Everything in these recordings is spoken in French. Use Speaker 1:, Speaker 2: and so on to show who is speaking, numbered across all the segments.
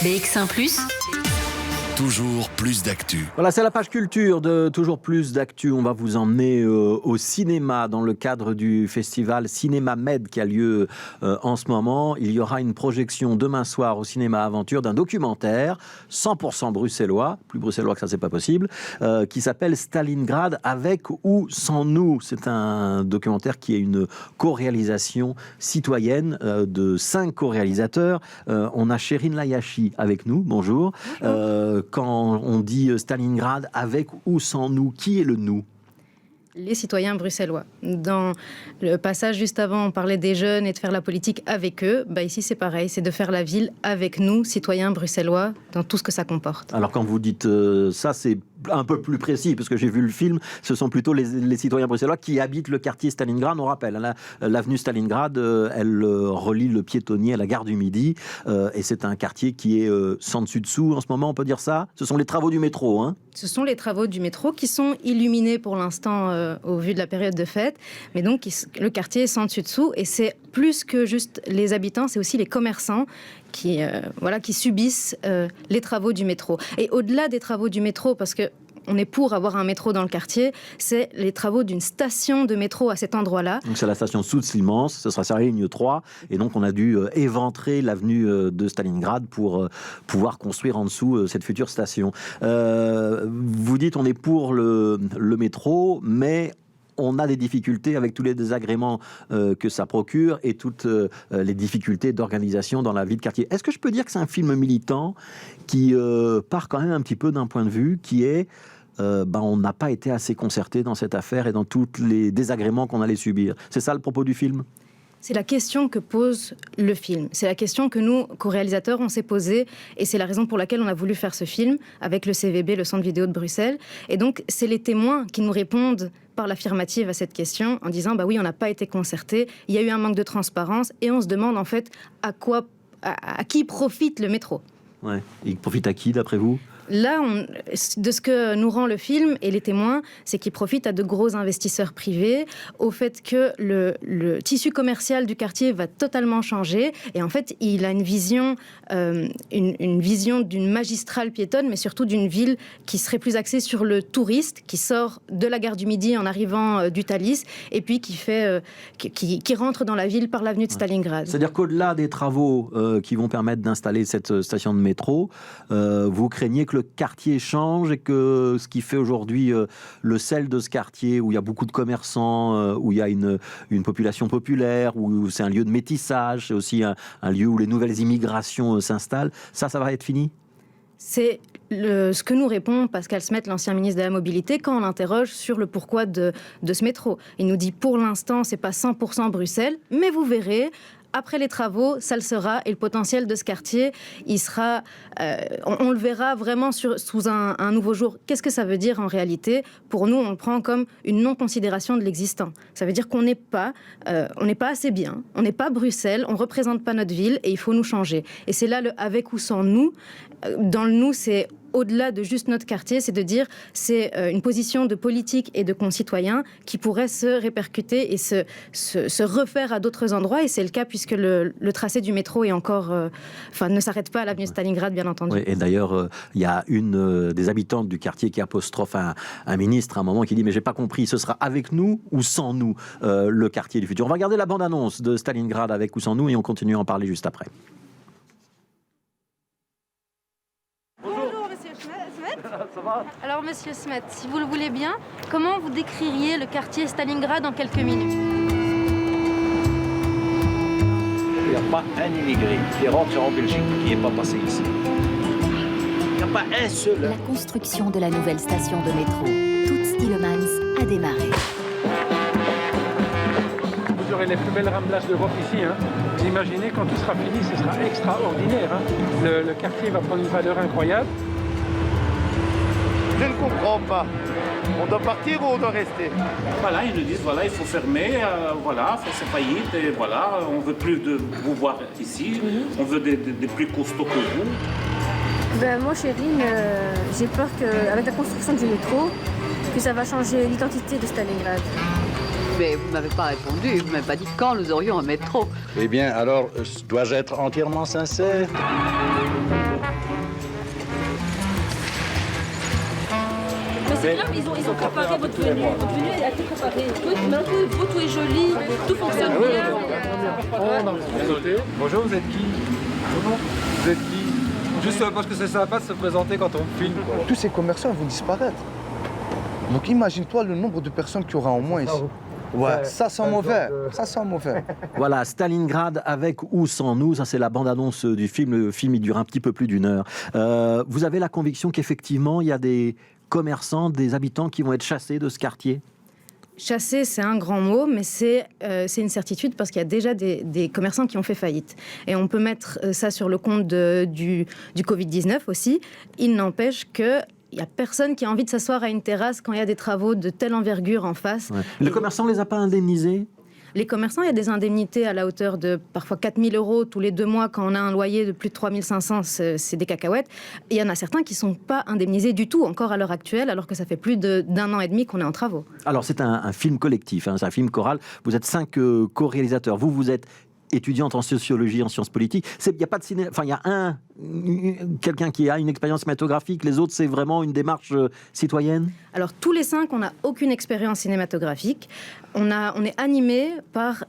Speaker 1: BX1 +,
Speaker 2: toujours plus d'actu.
Speaker 3: Voilà, c'est la page culture de Toujours plus d'actu. On va vous emmener au cinéma dans le cadre du festival Cinéma Med qui a lieu en ce moment. Il y aura une projection demain soir au cinéma Aventure d'un documentaire 100% bruxellois, plus bruxellois que ça c'est pas possible, qui s'appelle Stalingrad avec ou sans nous. C'est un documentaire qui est une co-réalisation citoyenne de 5 co-réalisateurs. On a Chérine Layachi avec nous. Bonjour. Quand on dit Stalingrad, avec ou sans nous, qui est le nous ?
Speaker 4: Les citoyens bruxellois. Dans le passage juste avant, on parlait des jeunes et de faire la politique avec eux. Ici, c'est pareil, c'est de faire la ville avec nous, citoyens bruxellois, dans tout ce que ça comporte.
Speaker 3: Alors quand vous dites ça, c'est un peu plus précis, parce que j'ai vu le film, ce sont plutôt les citoyens bruxellois qui habitent le quartier Stalingrad. On rappelle, l'avenue Stalingrad, elle relie le piétonnier à la gare du Midi, et c'est un quartier qui est sans dessus dessous en ce moment, on peut dire ça. Ce sont les travaux du métro, hein ?
Speaker 4: Ce sont les travaux du métro qui sont illuminés pour l'instant au vu de la période de fête, mais donc le quartier est sans dessus dessous, et c'est plus que juste les habitants, c'est aussi les commerçants qui subissent les travaux du métro. Et au-delà des travaux du métro, parce que on est pour avoir un métro dans le quartier, c'est les travaux d'une station de métro à cet endroit-là. Donc
Speaker 3: c'est la station South-Slimans, ce sera sa ligne 3, et donc on a dû éventrer l'avenue de Stalingrad pour pouvoir construire en dessous cette future station. Vous dites on est pour le métro, mais on a des difficultés avec tous les désagréments que ça procure et toutes les difficultés d'organisation dans la vie de quartier. Est-ce que je peux dire que c'est un film militant qui part quand même un petit peu d'un point de vue qui est on n'a pas été assez concerté dans cette affaire et dans tous les désagréments qu'on allait subir. C'est ça le propos du film ?
Speaker 4: C'est la question que pose le film. C'est la question que nous, co-réalisateurs, on s'est posée. Et c'est la raison pour laquelle on a voulu faire ce film avec le CVB, le Centre Vidéo de Bruxelles. Et donc, c'est les témoins qui nous répondent par l'affirmative à cette question en disant, oui, on n'a pas été concerté, il y a eu un manque de transparence. Et on se demande, en fait, à qui profite le métro.
Speaker 3: Ouais. Il profite à qui, d'après vous ?
Speaker 4: Là, de ce que nous rend le film et les témoins, c'est qu'il profite à de gros investisseurs privés, au fait que le tissu commercial du quartier va totalement changer. Et en fait, il a une vision d'une magistrale piétonne, mais surtout d'une ville qui serait plus axée sur le touriste, qui sort de la gare du Midi en arrivant du Thalys, et puis qui rentre dans la ville par l'avenue de Stalingrad.
Speaker 3: C'est-à-dire qu'au-delà des travaux qui vont permettre d'installer cette station de métro, vous craignez que le quartier change et que ce qui fait aujourd'hui le sel de ce quartier où il y a beaucoup de commerçants, où il y a une population populaire, où c'est un lieu de métissage, c'est aussi un lieu où les nouvelles immigrations s'installent, ça va être fini ?
Speaker 4: C'est ce que nous répond Pascal Smet, l'ancien ministre de la Mobilité, quand on l'interroge sur le pourquoi de ce métro. Il nous dit, pour l'instant, c'est pas 100% Bruxelles, mais vous verrez, après les travaux, ça le sera, et le potentiel de ce quartier, il sera, on le verra vraiment sous un nouveau jour. Qu'est-ce que ça veut dire en réalité ? Pour nous, on le prend comme une non-considération de l'existant. Ça veut dire qu'on n'est pas assez bien, on n'est pas Bruxelles, on ne représente pas notre ville, et il faut nous changer. Et c'est là le avec ou sans nous. Dans le nous, c'est au-delà de juste notre quartier, c'est de dire c'est une position de politique et de concitoyens qui pourrait se répercuter et se refaire à d'autres endroits. Et c'est le cas puisque le tracé du métro est encore, ne s'arrête pas à l'avenue Stalingrad, bien entendu.
Speaker 3: Oui, et d'ailleurs, il y a une des habitantes du quartier qui apostrophe un ministre à un moment qui dit « Mais j'ai pas compris, ce sera avec nous ou sans nous le quartier du futur ?» On va regarder la bande-annonce de Stalingrad avec ou sans nous et on continue à en parler juste après.
Speaker 5: Ça va ? Alors, monsieur Smet, si vous le voulez bien, comment vous décririez le quartier Stalingrad en quelques minutes ?
Speaker 6: Il n'y a pas un immigré qui rentre en Belgique qui n'est pas passé ici. Il n'y a pas un seul.
Speaker 1: La construction de la nouvelle station de métro, Toots Thielemans, a démarré.
Speaker 7: Vous aurez les plus belles ramblas d'Europe ici. Vous imaginez, quand tout sera fini, ce sera extraordinaire. Le quartier va prendre une valeur incroyable.
Speaker 8: Je ne comprends pas. On doit partir ou on doit rester ?
Speaker 9: Voilà, ils nous disent, il faut fermer, c'est faillite, et on ne veut plus de vous voir ici, on veut des plus costauds que vous.
Speaker 10: Moi, Chérine, j'ai peur qu'avec la construction du métro, que ça va changer l'identité de Stalingrad.
Speaker 11: Mais vous ne m'avez pas répondu, vous ne m'avez pas dit quand nous aurions un métro.
Speaker 8: Eh bien, alors, dois-je être entièrement sincère ?
Speaker 10: Mais c'est grave, ils ont préparé votre venue. Votre venue a été préparée. Tout est joli, tout fonctionne bien.
Speaker 12: Bonjour, vous êtes qui? Vous êtes qui? Juste parce que c'est sympa de se présenter quand on filme. Quoi.
Speaker 8: Tous ces commerçants vont disparaître. Donc imagine-toi le nombre de personnes qu'il y aura en moins ici. Ouais, ça sent mauvais. Ça sent mauvais.
Speaker 3: Voilà, Stalingrad avec ou sans nous, ça c'est la bande-annonce du film. Le film il dure un petit peu plus d'une heure. Vous avez la conviction qu'effectivement il y a des commerçants, des habitants qui vont être chassés de ce quartier?
Speaker 4: Chasser, c'est un grand mot, mais c'est une certitude parce qu'il y a déjà des commerçants qui ont fait faillite. Et on peut mettre ça sur le compte du Covid-19 aussi. Il n'empêche que il n'y a personne qui a envie de s'asseoir à une terrasse quand il y a des travaux de telle envergure en face.
Speaker 3: Ouais. Les commerçants ne les a pas indemnisés?
Speaker 4: Les commerçants, il y a des indemnités à la hauteur de parfois 4 000 € tous les 2 mois. Quand on a un loyer de plus de 3 500, c'est des cacahuètes. Et il y en a certains qui ne sont pas indemnisés du tout encore à l'heure actuelle, alors que ça fait plus d'un an et demi qu'on est en travaux. Alors c'est un film collectif, hein, c'est un film choral. Vous êtes 5 co-réalisateurs. Vous êtes étudiante en sociologie, en sciences politiques. Il n'y a pas de ciné... Enfin, il y a quelqu'un qui a une expérience cinématographique. Les autres, c'est vraiment une démarche citoyenne? Alors, tous les 5, on n'a aucune expérience cinématographique. On est animé par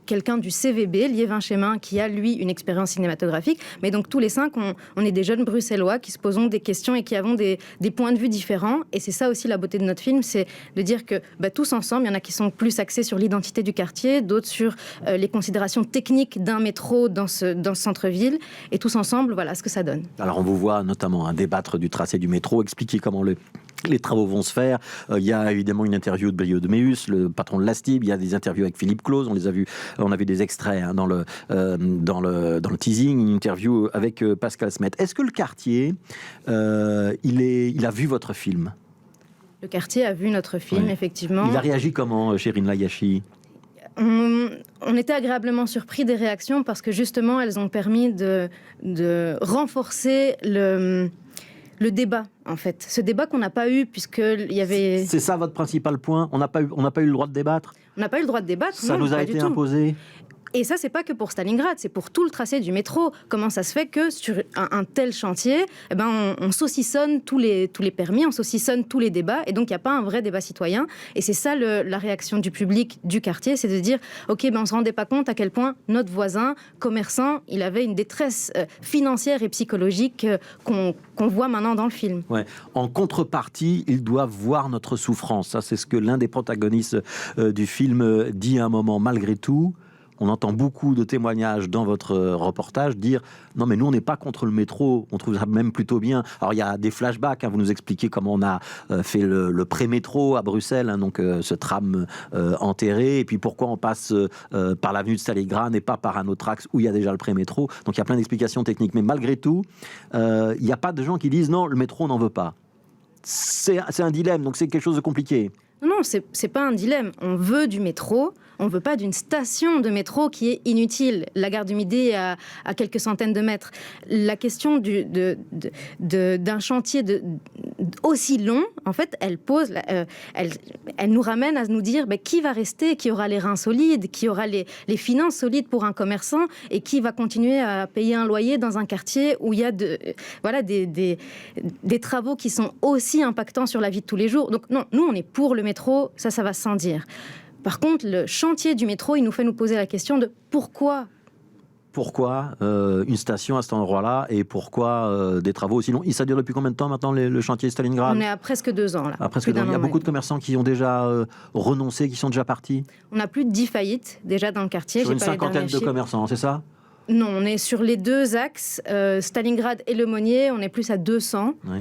Speaker 4: quelqu'un du CVB, Liévin Chemin, qui a, lui, une expérience cinématographique. Mais donc, tous les 5, on est des jeunes bruxellois qui se posent des questions et qui avons des points de vue différents. Et c'est ça aussi la beauté de notre film, c'est de dire que tous ensemble, il y en a qui sont plus axés sur l'identité du quartier, d'autres sur les considérations techniques d'un métro dans ce centre-ville. Et tous ensemble, voilà ce que ça donne. Alors, on vous voit notamment débattre du tracé du métro, expliquer comment les travaux vont se faire. Il y a évidemment une interview de Brio de Meus, le patron de l'Astib. Il y a des interviews avec Philippe Claus. On les a vus. On a vu des extraits hein, dans le teasing. Une interview avec Pascal Smet. Est-ce que le quartier, il a vu votre film? Le quartier a vu notre film, effectivement. Il a réagi comment, Chérine Lagashi? On était agréablement surpris des réactions parce que justement, elles ont permis de renforcer le débat, en fait. Ce débat qu'on n'a pas eu puisqu'il y avait... C'est ça votre principal point? On n'a pas eu le droit de débattre? On n'a pas eu le droit de débattre, ça nous a été imposé? Et ça, c'est pas que pour Stalingrad, c'est pour tout le tracé du métro. Comment ça se fait que sur un tel chantier, on saucissonne tous les permis, on saucissonne tous les débats, et donc il n'y a pas un vrai débat citoyen. Et c'est ça la réaction du public du quartier, c'est de dire, ok, on ne se rendait pas compte à quel point notre voisin, commerçant, il avait une détresse financière et psychologique qu'on voit maintenant dans le film. Ouais. En contrepartie, ils doivent voir notre souffrance. Ça, c'est ce que l'un des protagonistes du film dit à un moment. Malgré tout, on entend beaucoup de témoignages dans votre reportage dire « Non, mais nous, on n'est pas contre le métro, on trouve ça même plutôt bien. » Alors, il y a des flashbacks, hein, vous nous expliquez comment on a fait le pré-métro à Bruxelles, hein, donc ce tram enterré, et puis pourquoi on passe par l'avenue de Stalingrad et pas par un autre axe où il y a déjà le pré-métro. Donc, il y a plein d'explications techniques. Mais malgré tout, il n'y a pas de gens qui disent « Non, le métro, on n'en veut pas. » C'est un dilemme, donc c'est quelque chose de compliqué. Non, c'est pas un dilemme. On veut du métro, on veut pas d'une station de métro qui est inutile. La gare du Midi est à quelques centaines de mètres. La question d'un chantier aussi long, en fait, elle nous ramène à nous dire qui va rester, qui aura les reins solides, qui aura les finances solides pour un commerçant et qui va continuer à payer un loyer dans un quartier où il y a des travaux qui sont aussi impactants sur la vie de tous les jours. Donc non, nous on est pour le métro, ça va sans dire. Par contre, le chantier du métro, il nous fait nous poser la question de pourquoi une station à cet endroit-là et pourquoi des travaux aussi longs. Ça dure depuis combien de temps maintenant le chantier Stalingrad? On est à presque 2 ans là. À presque 2 ans. Il y a beaucoup de commerçants qui ont déjà renoncé, qui sont déjà partis. On a plus de 10 faillites déjà dans le quartier. Sur une cinquantaine de commerçants, c'est ça? Non, on est sur les 2 axes, Stalingrad et Le Monnier, on est plus à 200. Oui.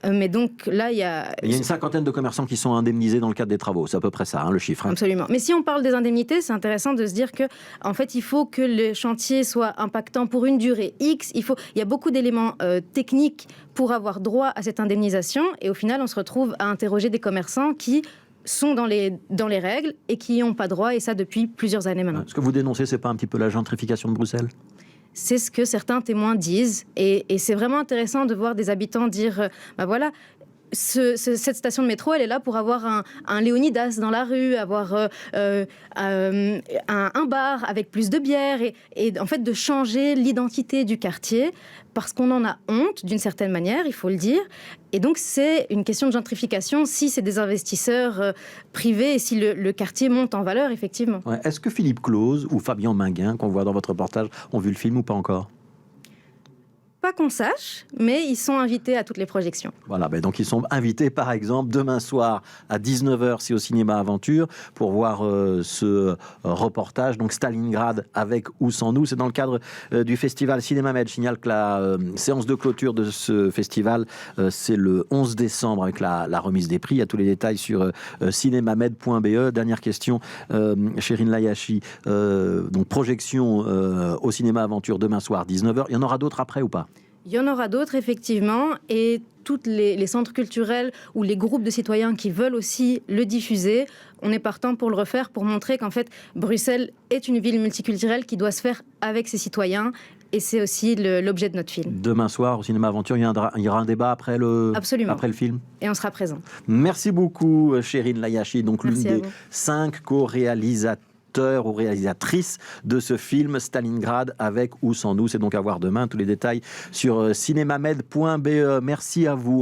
Speaker 4: Mais donc là, il y a une cinquantaine de commerçants qui sont indemnisés dans le cadre des travaux. C'est à peu près ça, hein, le chiffre. Hein. Absolument. Mais si on parle des indemnités, c'est intéressant de se dire que, en fait, il faut que le chantier soit impactant pour une durée X. Il y a beaucoup d'éléments techniques pour avoir droit à cette indemnisation. Et au final, on se retrouve à interroger des commerçants qui sont dans les règles et qui n'y ont pas droit. Et ça depuis plusieurs années maintenant. Ce que vous dénoncez, c'est pas un petit peu la gentrification de Bruxelles ? C'est ce que certains témoins disent. Et c'est vraiment intéressant de voir des habitants dire, voilà, cette station de métro, elle est là pour avoir un Léonidas dans la rue, avoir un bar avec plus de bière et en fait de changer l'identité du quartier parce qu'on en a honte d'une certaine manière, il faut le dire. Et donc c'est une question de gentrification si c'est des investisseurs privés et si le quartier monte en valeur, effectivement.
Speaker 3: Ouais. Est-ce que Philippe Clause ou Fabien Minguin, qu'on voit dans votre reportage, ont vu le film ou pas encore ?
Speaker 4: Pas qu'on sache, mais ils sont invités à toutes les projections.
Speaker 3: Voilà, ben donc ils sont invités par exemple demain soir à 19h, c'est au cinéma Aventure, pour voir ce reportage, donc Stalingrad avec ou sans nous. C'est dans le cadre du festival Cinéma Med. Je signale que la séance de clôture de ce festival, c'est le 11 décembre avec la remise des prix. Il y a tous les détails sur cinémamed.be. Dernière question, Chérine Layachi, donc projection au cinéma Aventure demain soir 19h. Il y en aura d'autres après ou pas ?
Speaker 4: Il y en aura d'autres, effectivement, et tous les centres culturels ou les groupes de citoyens qui veulent aussi le diffuser, on est partant pour le refaire, pour montrer qu'en fait, Bruxelles est une ville multiculturelle qui doit se faire avec ses citoyens, et c'est aussi l'objet de notre film. Demain soir, au cinéma Aventure, il y aura un débat après le film. Et on sera présent. Merci beaucoup, Chérine Layachi, donc l'une des 5 co-réalisateurs ou réalisatrice de ce film Stalingrad avec ou sans nous. C'est donc à voir demain. Tous les détails sur cinémamed.be. Merci à vous.